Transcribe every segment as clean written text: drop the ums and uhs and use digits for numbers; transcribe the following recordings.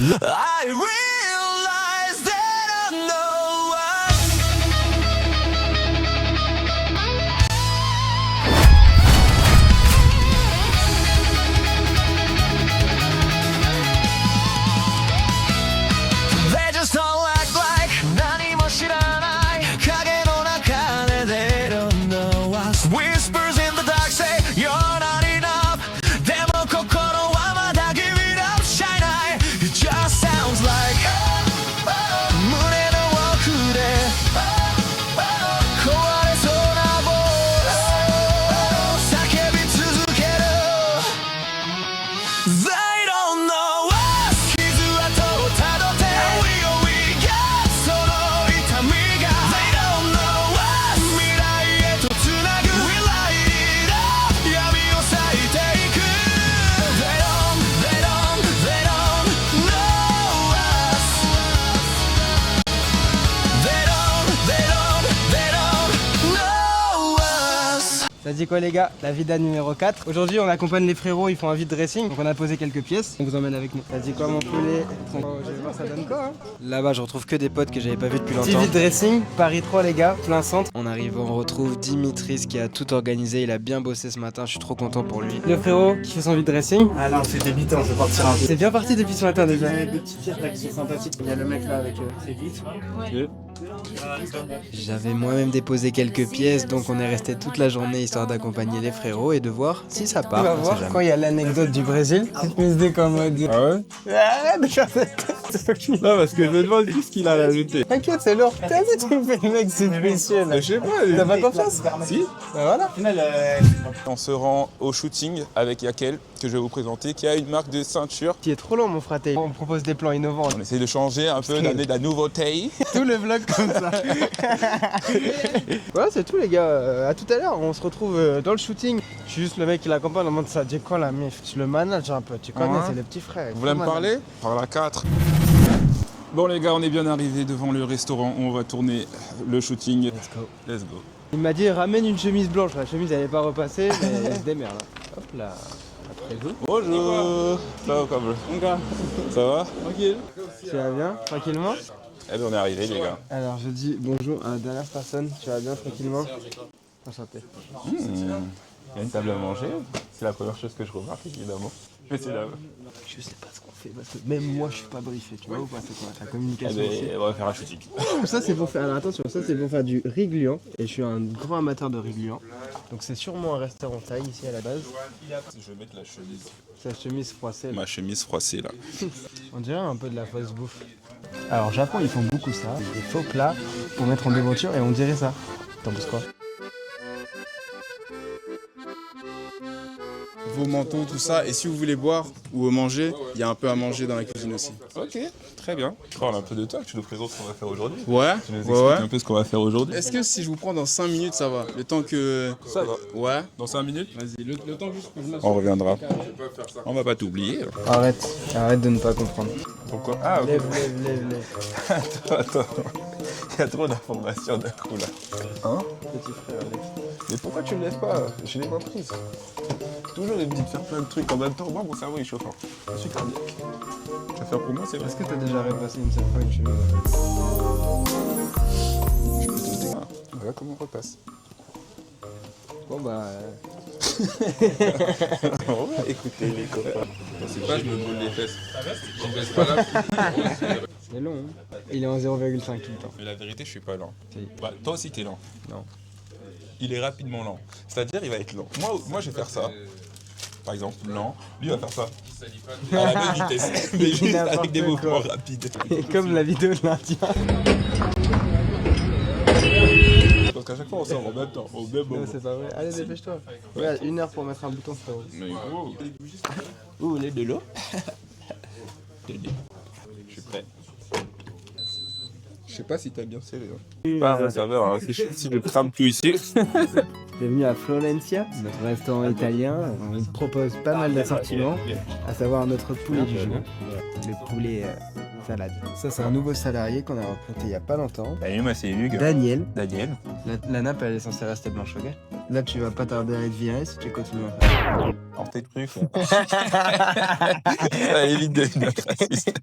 I realize that I know us. They just don't act like 何も知らない影の中で They don't know us. Whispers in the dark say you're not enough. でも心はまだ give it up, shine eye. It just sounds like 胸の奥で壊れそうなボイス叫び続ける They don't know us. 傷跡をたどって We got その痛みが They don't know us. 未来へとつなぐ We light it up. 闇を裂いていく They don't know us. They don't know us. Ça dit quoi les gars? La vida numéro 4. Aujourd'hui on accompagne les frérots, ils font un vide dressing. Donc on a posé quelques pièces, on vous emmène avec nous. Ça dit quoi mon poulet? Oh, je vais voir ça donne quoi hein. Là-bas je retrouve que des potes que j'avais pas vu depuis longtemps. Petit vide dressing, Paris 3 les gars, plein centre. On arrive, on retrouve Dimitris qui a tout organisé, il a bien bossé ce matin, je suis trop content pour lui. Le frérot qui fait son vide dressing. Ah non, c'est débitant, je vais partir un peu. C'est bien parti depuis ce matin déjà. Il y a deux petites filles là qui sont sympathiques. Il y a le mec là avec ses vitres. J'avais moi-même déposé quelques pièces, donc on est resté toute la journée histoire d'accompagner les frérots et de voir si ça part. On va voir quand il y a l'anecdote du Brésil. PSD comme mode. Ah ouais? Arrête de faire cette Non, parce que je me demande juste ce qu'il a rajouté. T'inquiète, c'est lourd. Vas-y, tu me fais le mec, c'est précieux là. Je sais pas. T'as pas confiance? Si. Bah voilà. On se rend au shooting avec Yakel, que je vais vous présenter, qui a une marque de ceinture. Qui est trop long, mon fraté. On propose des plans innovants. On essaie de changer un peu, d'amener de la nouveauté. Tout le vlog comme ça. Voilà, c'est tout les gars. À tout à l'heure, on se retrouve dans le shooting. Je suis juste le mec qui l'accompagne. On demande ça. Dis quoi la mif? Je le manage un peu. Tu connais, Ouais. c'est le petit frère. Vous voulez me parler? Par la 4. Bon les gars, on est bien arrivés devant le restaurant. On va tourner le shooting. Let's go. Let's go. Il m'a dit ramène une chemise blanche. La chemise elle est pas repassée, mais elle se démerde. Hop là. Après vous. Bonjour. Ciao, câble. Ça va? Tranquille. Tu vas bien? Tranquillement? Eh bien, on est arrivés les gars. Alors je dis bonjour à la dernière personne. Tu vas bien tranquillement? Enchanté. Il y a une table à manger. C'est la première chose que je remarque évidemment. Mais c'est là. Je sais pas ce qu'on fait parce que même moi je suis pas briefé, tu vois ou pas? C'est quoi la communication Eh aussi. ben, on va faire un shooting. Ça c'est pour faire, alors attention, ça c'est pour faire du riz gluant et je suis un grand amateur de riz gluant. Donc c'est sûrement un restaurant thaï ici à la base. Je vais mettre la chemise. Sa chemise froissée là. Ma chemise froissée là. On dirait un peu de la fausse bouffe. Alors au Japon ils font beaucoup ça, des faux plats pour mettre en devanture et on dirait ça. T'en penses quoi? Vos mentons, tout ça. Et si vous voulez boire ou manger, il y a un peu à manger dans la cuisine aussi. Ok, très bien. Parle un peu de toi, tu nous présentes ce qu'on va faire aujourd'hui. Ouais, Tu nous expliques un peu ce qu'on va faire aujourd'hui. Est-ce que si je vous prends dans 5 minutes, ça va? Le temps que... Ça va. Ouais. Dans 5 minutes, Vas-y, le temps juste que je m'assoie. on reviendra. On va pas t'oublier. Arrête de ne pas comprendre. Pourquoi? Ah, ok. Lève. Attends. Il y a trop d'informations d'un coup là. Hein? Petit frère Alex. Mais pourquoi tu me lèves pas? Je l'ai pas prise. Toujours il me dit de faire plein de trucs en même temps. Moi mon cerveau il chauffe. Je suis cardiaque. Tu vas faire pour moi, c'est vrai. Est-ce que t'as déjà repassé une seule fois une chemise? Je peux te dire. Voilà comment on repasse. Bon bah... On va écouter les copains. C'est pas je me boule les fesses. Je baisse pas là. C'est long hein. Il est en 0,5 tout le temps. Mais la vérité, je suis pas lent. Si. Bah, toi aussi, t'es lent. Non. Il est rapidement lent. C'est-à-dire, il va être lent. Moi, je vais faire ça. Par exemple, lent. Lui va faire ça. À la même vitesse. Mais juste avec des mouvements rapides. Et comme la vidéo de l'Indien. Parce qu'à chaque fois, on sort en même temps. Au même moment. Non, c'est pas vrai. Allez, dépêche-toi. Ouais, 1 heure pour mettre un bouton, frérot. Mais gros. Vous voulez de l'eau? Je suis prêt. Je sais pas si t'as bien serré. Pas un serveur, hein. Si je crame tout ici. Bienvenue à Florencia, notre restaurant italien. On vous propose pas mal d'assortiments, à savoir notre poulet du jour. Le poulet salade. Ça, c'est un nouveau salarié qu'on a recruté il y a pas longtemps. Salut, moi c'est Hugues. Daniel. Daniel. La nappe, elle est censée rester blanche, ok? Là, tu vas pas tarder à être viré si tu continues à faire. En tête truffe. Ça évite d'être raciste.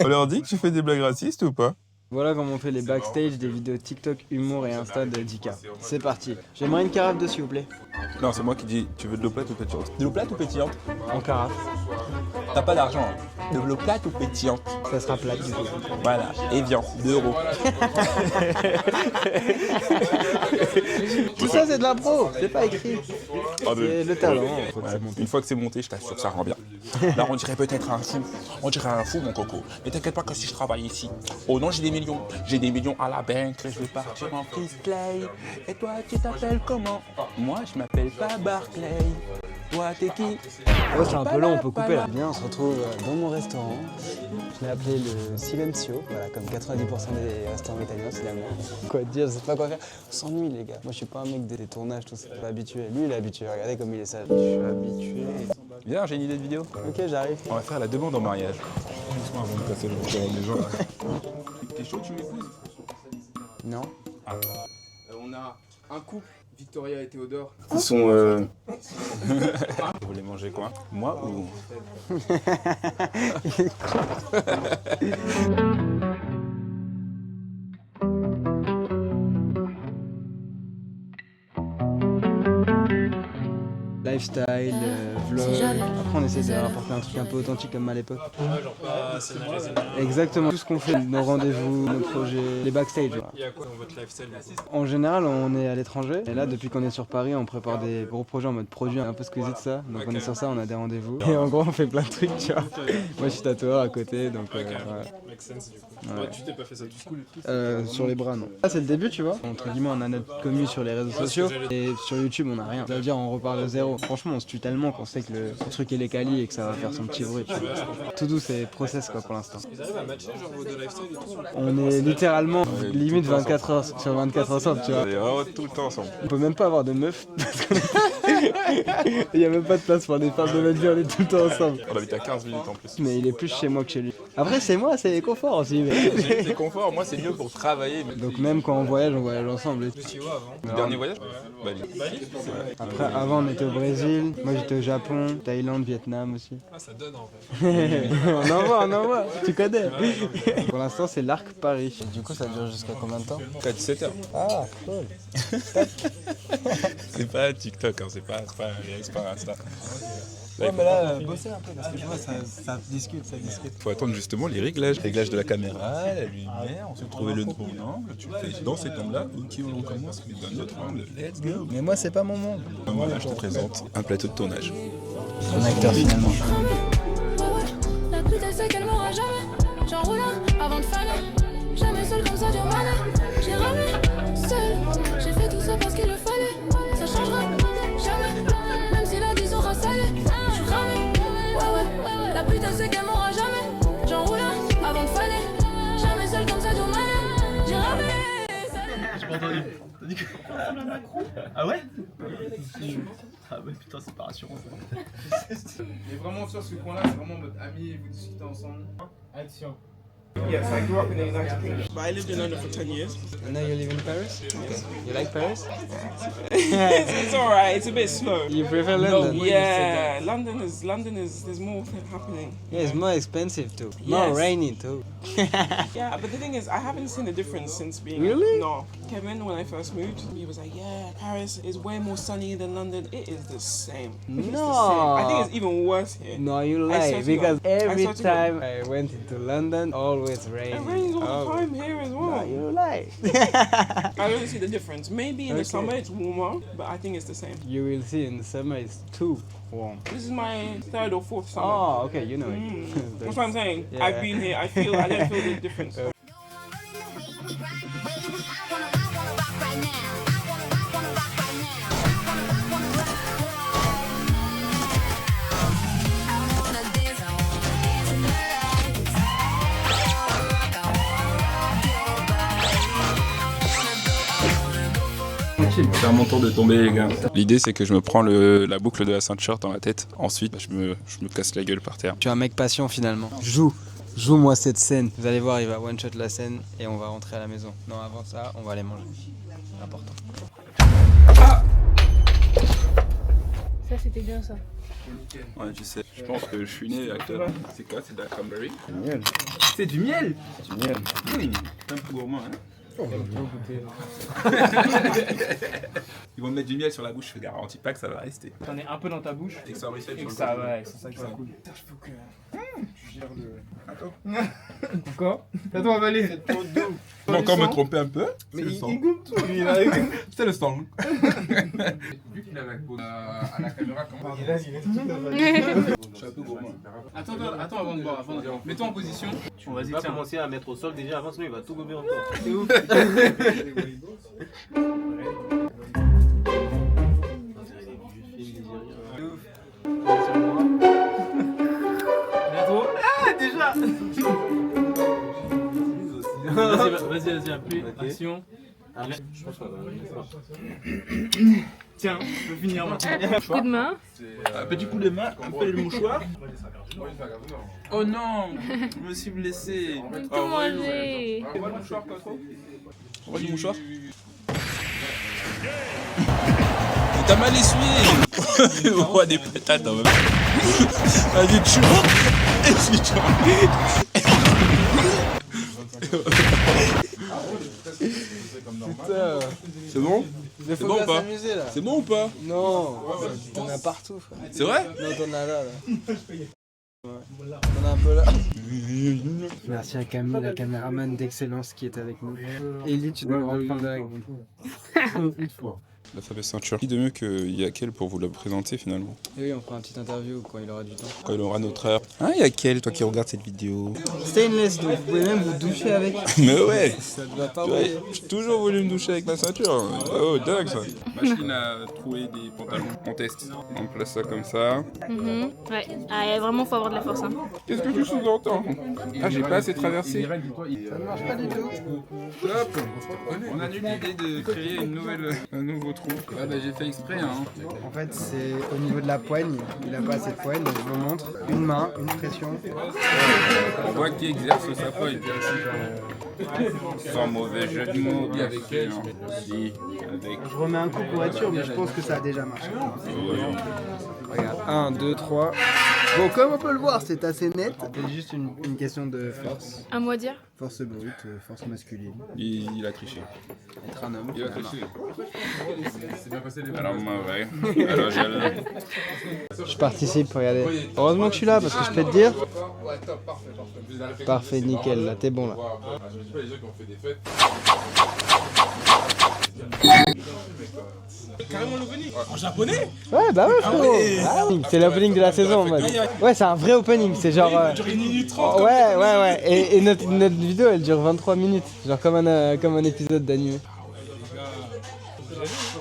On leur dit que tu fais des blagues racistes ou pas? Voilà comment on fait les backstage des vidéos TikTok, humour et Insta de Dika. C'est parti. J'aimerais une carafe de s'il vous plaît. Non, c'est moi qui dis, tu veux de l'eau plate ou pétillante? De l'eau plate ou pétillante? En carafe. T'as pas d'argent, hein. De l'eau plate ou pétillante? Ça sera plate du coup. Voilà, Evian, 2 €. Tout ça c'est de l'impro, c'est pas écrit. C'est le talent. Ouais, une fois que c'est monté, je t'assure, ça rend bien. Là, on dirait peut-être un fou. On dirait un fou, mon coco. Mais t'inquiète pas que si je travaille ici, oh non, j'ai des millions. J'ai des millions à la banque. Je vais partir en freestyle. Et toi, tu t'appelles comment? Moi, je m'appelle pas Barclay. Toi, t'es qui? Ouais, c'est un peu long, on peut couper là. Bien, on se retrouve dans mon restaurant. Je l'ai appelé le Silencio, voilà, comme 90% des restaurants italiens finalement. Quoi dire, je sais pas quoi faire. On s'ennuie les gars. Moi je suis pas un mec des tournages, tout ça. Je suis pas habitué. Lui il est habitué, regardez comme il est sage. Je suis habitué. Viens, j'ai une idée de vidéo. Ok, j'arrive. On va faire la demande en mariage. Doucement avant de passer le restaurant des gens. T'es chaud, tu m'épouses? Non. On a un couple, Victoria et Théodore. Ils sont. Vous voulez manger quoi? Moi ou... Lifestyle, vlog. Après on essaie de rapporter un truc un peu authentique comme à l'époque. Exactement. Tout ce qu'on fait, nos rendez-vous, nos projets, les backstage. Voilà. Il y a quoi dans votre lifestyle là? En général, on est à l'étranger. Et là, depuis qu'on est sur Paris, on prépare des gros projets en mode produit, un peu squeezie de ça. Donc on est sur ça, on a des rendez-vous. Et en gros, on fait plein de trucs, tu vois. Moi, je suis tatoueur à côté, donc ouais. Make sense du coup. Ouais. Ouais, tu t'es pas fait ça tout seul? Sur les bras, non. Là, c'est le début, tu vois. Entre guillemets, on a notre commu sur les réseaux sociaux. Et sur YouTube, on a rien. C'est-à-dire, on repart de zéro. Franchement, on se tue tellement qu'on sait que le truc est quali et que ça va faire son petit bruit, tu vois. Tout doux, c'est process, quoi, pour l'instant. Ils arrivent à matcher genre vos deux lifestyles et tout? On est littéralement limite 24 heures sur 24 ensemble, tu vois. On est vraiment tout le temps ensemble. On peut même pas avoir de meufs. Il y a même pas de place pour des femmes de notre vie, on est tout le temps ensemble. On habite à 15 minutes en plus. Mais il est plus chez moi que chez lui. Après, c'est moi, c'est confort aussi. C'est confort, moi c'est mieux pour travailler. Donc même quand on voyage ensemble. Tu vois avant? Le dernier voyage? Bali. Après, avant, on était au Brésil. Moi, j'étais au Japon, Thaïlande, Vietnam aussi. Ah, ça donne en fait. on envoie. Tu connais. Pour l'instant, c'est l'Arc Paris. Du coup ça dure jusqu'à combien de temps? T'as 17 heures. Ah, cool. C'est pas TikTok, hein, c'est pas Insta. Ouais mais là, bossez un peu parce que je vois ça discute. Faut attendre justement les réglages. Réglage de la caméra, la lumière, on se trouver le bon angle. Tu fais dans cet angle-là, ok, on commence d'un autre angle. Let's go. Mais moi, c'est pas mon monde. Voilà, je te présente un plateau de tournage. Un acteur finalement. La pute elle sait qu'elle m'aura jamais. J'enroule avant de faner. Jamais seul comme ça, Dieu m'en a. J'ai ramé seul. J'ai fait tout ça parce qu'il le fallait. Ça changera jamais. Même si la 10 aura salé. J'suis ramé. Ouais. La pute elle sait qu'elle m'aura jamais. J'enroule avant de faner. Jamais seul comme ça, Dieu m'en a. J'ai ramé. J'ai pas entendu. T'as dit quoi? Ah ouais? Ah ouais, putain, c'est pas rassurant ça. Mais vraiment sur ce coin-là, c'est vraiment votre ami, vous discutez ensemble. Action. Yes, I grew up in the United Kingdom. But I lived in London for 10 years. And now you live in Paris? Okay. You like Paris? It's alright. It's a bit slow. You prefer London? Yeah, London is. There's more happening. Yeah, it's more expensive too. Yes. More rainy too. Yeah, but the thing is, I haven't seen a difference since being. Really? No. Kevin, when I first moved, he was like, "Yeah, Paris is way more sunny than London." It is the same. It's No. the same. I think it's even worse here. No, you I lie. swear to Because God. I every swear to God. time I went into London, always rain. It rains all the time here as well. No, you lie. I don't see the difference. Maybe in the Okay. summer it's warmer, but I think it's the same. You will see in the summer it's too warm. This is my third or fourth summer. Oh, okay, you know it. That's what I'm saying. Yeah. I've been here. I don't feel the difference. C'est à mon tour de tomber, les gars. L'idée, c'est que je me prends la boucle de la ceinture dans la tête. Ensuite, je me casse la gueule par terre. Tu es un mec patient finalement. Joue. Joue-moi cette scène. Vous allez voir, il va one-shot la scène et on va rentrer à la maison. Non, avant ça, on va aller manger. Important. Ça, c'était bien ça. Ouais, tu sais, je pense que je suis né acteur. C'est quoi? C'est de la cranberry? C'est du miel. Du miel. C'est un peu gourmand, hein? Ils vont me mettre du miel sur la bouche, je te garantis pas que ça va rester. T'en es un peu dans ta bouche. Et que ça ruisselle Et sur que le ça, côté. ouais, c'est ça que ça coule. Putain, je faut que tu gères le. Attends. Encore? T'as tout avalé. C'est trop doux. Tu vas encore me tromper un peu? Mais C'est le il sang. goûte tout, lui, là. C'est le sang. Vu qu'il avait à la caméra, comment Il reste tout avalé. Je suis un peu gourmand. Attends avant de boire. Mets-toi en position. On va Tiens. commencer à mettre au sol déjà avant, sinon il va tout gober encore. C'est ouf. Bientôt. Ah, déjà. Vas-y, appuie. Action. Je pense qu'on va Tiens, je peux finir maintenant. Coup de main. Un petit coup de main, un peu le mouchoir. Oh non, je me suis blessé. Tout manger. On voit le mouchoir, pas trop? On voit du mouchoir? T'as mal essuyé. On voit des patates en même temps. Vas-y, tu Putain. C'est bon? Mais faut bon bien ou pas s'amuser là. C'est bon ou pas? Non, t'en as partout, frère. C'est vrai? Non, t'en as là. Ouais. T'en as un peu là. Merci à Camille, la caméraman d'excellence qui est avec nous. Ellie, tu dois reprendre avec nous. La fameuse ceinture. Qui de mieux que Yakel pour vous la présenter finalement? Et oui, on fera une petite interview quand il aura du temps. Quand il aura notre heure. Ah, Yakel, toi qui regardes cette vidéo. Stainless, donc vous pouvez même vous doucher avec. Mais ouais! Ça ne va pas Ouais, briller. j'ai toujours voulu me doucher avec ma ceinture. Oh, dingue ça. Machine à trouver des pantalons. On teste. On place ça comme ça. Ouais. Ah, vraiment, faut avoir de la force. Hein. Qu'est-ce que tu sous-entends? Ah, j'ai pas assez traversé. Ça ne marche pas du tout. Hop! On a eu l'idée de créer un nouveau trou. Ah, bah j'ai fait exprès, hein. En fait, c'est au niveau de la poigne. Il a pas assez de poigne, donc je vous montre. Une main, une pression. On voit qu'il exerce sa poigne. Sans mauvais jeu de mots, bien sûr. Si, avec. Je remets un coup pour être sûr, mais je pense que ça a déjà marché. Regarde, 1, 2, 3. Bon, comme on peut le voir, c'est assez net. C'est juste une question de force. Un mot à dire. Force brute, force masculine. Il a triché. Être un homme. Il a triché. Alors, moi, ouais. Alors, Je participe, regardez. Heureusement que je suis là, parce que je peux te dire. Ouais, top, parfait. Parfait, nickel, là, t'es bon là. Je dis pas les gens qui ont fait des fêtes. Carrément l'opening. En japonais. Ouais, bah ouais, frérot. Ah oui, c'est l'opening de la saison en mode. Ouais, c'est un vrai opening, c'est genre. Dure 1 minute 30. Ouais. Et notre vidéo, elle dure 23 minutes. Genre comme un épisode d'anime.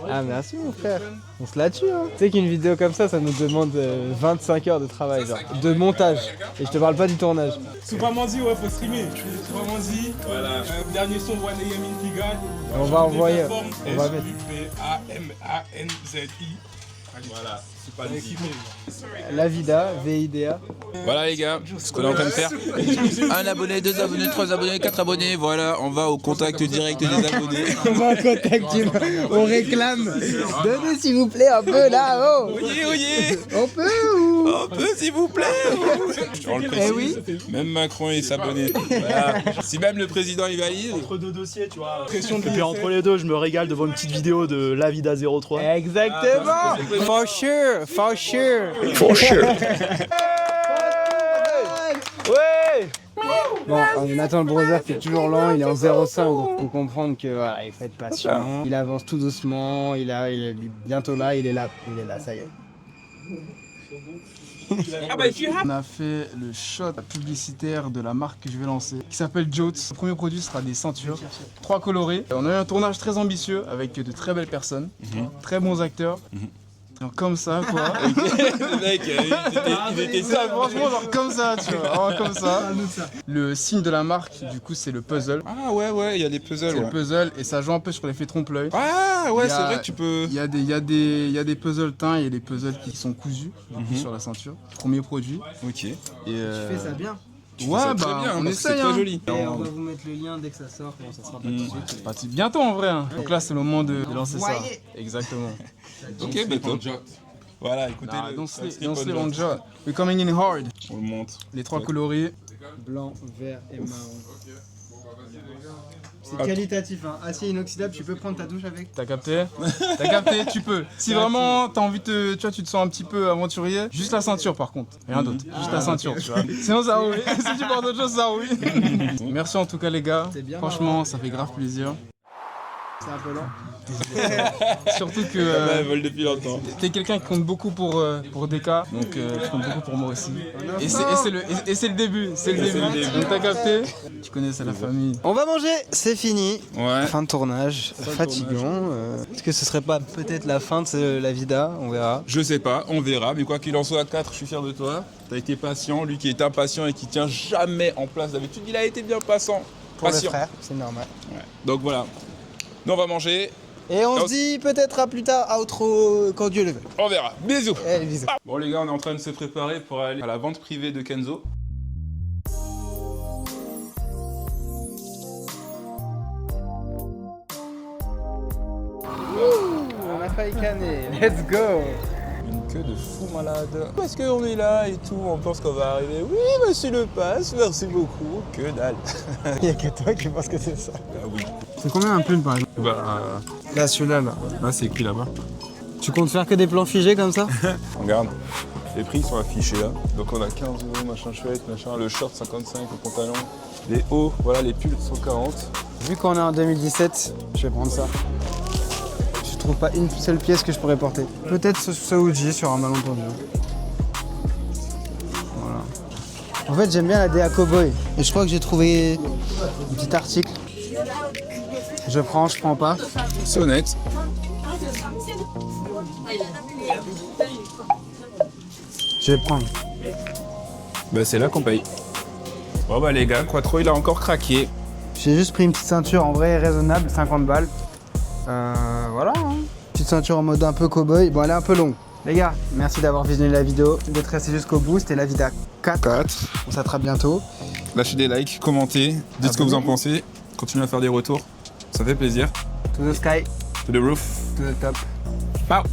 Ah, merci mon frère. On se la tue, hein. Tu sais qu'une vidéo comme ça nous demande 25 heures de travail, genre, de montage. Et je te parle pas du tournage. Supramandi, ouais, faut streamer. Supramandi, voilà. Dernier son, One AM Intiga. On va envoyer. On va mettre. Supamandi. Voilà, Supamandi. La Vida, VIDA. Voilà les gars, ce qu'on est en train de faire. Un abonné, 2 abonnés, 3 abonnés, 4 abonnés, voilà, on va au contact direct des abonnés. On va en contact, on réclame. Donnez s'il vous plaît un peu là, oh. Oyez, On peut ou. on peut s'il vous plaît. On le précise, oui. même Macron est abonné. Voilà. Si même le président il valide. Entre deux dossiers, tu vois. Et puis entre les deux, je me régale devant une petite vidéo de La Vida 03. Exactement. For sure, for sure. For sure. Ouais. Bon, on attend le browser qui est toujours lent, il est en 0,5, donc faut comprendre que voilà, il faut être patient. Il avance tout doucement, il est bientôt là, il est là, ça y est. On a fait le shot publicitaire de la marque que je vais lancer, qui s'appelle Jotes. Le premier produit sera des ceintures, 3 colorées. On a eu un tournage très ambitieux avec de très belles personnes, très bons acteurs. Donc, comme ça, quoi. Le mec, il était Ça, franchement, genre comme ça, tu vois, vraiment comme ça. Le signe de la marque, du coup, c'est le puzzle. Ah ouais, il y a des puzzles. C'est le puzzle et ça joue un peu sur l'effet trompe-l'œil. Ah ouais, Il y a- c'est vrai que tu peux. Il y a des puzzles teints et des puzzles qui sont cousus sur la ceinture. Premier produit. Ok. Et Tu fais ça bien. Ouais, fais ça bah, très bien, on parce que essaye, c'est très hein. joli. Et on va vous mettre le lien dès que ça sort. Bon, ça sera pas tout de suite. C'est parti bientôt en vrai. Hein. Donc là, c'est le moment de lancer ça. Voyez. Exactement. Ok, bah top. Voilà, écoutez. Nah, le- don't c'est un sleep, don't slip sleep on on jot. Jot. We're coming in hard. On le monte. Les 3 coloris. Blanc, vert et marron. C'est qualitatif, hein. Acier inoxydable, tu peux prendre ta douche avec. T'as capté? T'as capté? Tu peux. Si vraiment t'as envie de tu vois, tu te sens un petit peu aventurier, juste la ceinture par contre. Rien d'autre. Juste la ceinture, tu vois. Sinon ça roule. Si tu portes autre chose, ça roule. Merci en tout cas les gars. C'est bien Franchement, ça fait grave plaisir. C'est un peu lent. Surtout Ouais, que elle vole depuis longtemps. t'es quelqu'un qui compte beaucoup pour DK, donc tu comptes beaucoup pour moi aussi. Et c'est le début, c'est le début. Donc t'as capté? Tu connais, c'est la famille. On va manger, c'est fini. Ouais. Fin de tournage, fatigant. Est-ce que ce serait pas peut-être la fin de la vida? On verra. Je sais pas, on verra, mais quoi qu'il en soit, 4, je suis fier de toi. T'as été patient, lui qui est impatient et qui tient jamais en place. D'habitude, il a été bien patient. Pour le Patient. frère, c'est normal. Ouais. Donc voilà. Nous, on va manger. Et on se dit peut-être à plus tard, outro quand Dieu le veut. On verra. Bisous. Allez, bisous. Bon les gars, on est en train de se préparer pour aller à la vente privée de Kenzo. On a failli canner, let's go. Une queue de fou malade. Parce qu'on est là et tout, on pense qu'on va arriver. Oui, monsieur le passe, merci beaucoup. Que dalle. Il n'y a que toi qui pense que c'est ça. Ah oui. C'est combien un pull par exemple? Bah, Là, celui-là, là. là c'est écrit là-bas. Tu comptes faire que des plans figés comme ça? Regarde, les prix sont affichés là. Donc on a 15 €, machin chouette, machin. Le short 55, le pantalon. Les hauts, voilà, les pulls 140. Vu qu'on est en 2017, je vais prendre ça. Je trouve pas une seule pièce que je pourrais porter. Peut-être ce Uji sur un malentendu. Voilà. En fait, j'aime bien la DA Cowboy. Et je crois que j'ai trouvé un petit article. Je prends pas. C'est honnête. Je vais prendre. Bah c'est là qu'on paye. Bon bah les gars, Quattro il a encore craqué. J'ai juste pris une petite ceinture en vrai raisonnable, 50 balles. Voilà. Hein. Petite ceinture en mode un peu cowboy. Bon, elle est un peu longue. Les gars, merci d'avoir visionné la vidéo, d'être resté jusqu'au bout. C'était la vida 4. On s'attrape bientôt. Lâchez des likes, commentez, dites ce que vous en pensez. Continuez à faire des retours, ça fait plaisir. To the sky, To the roof. to the top. Ciao.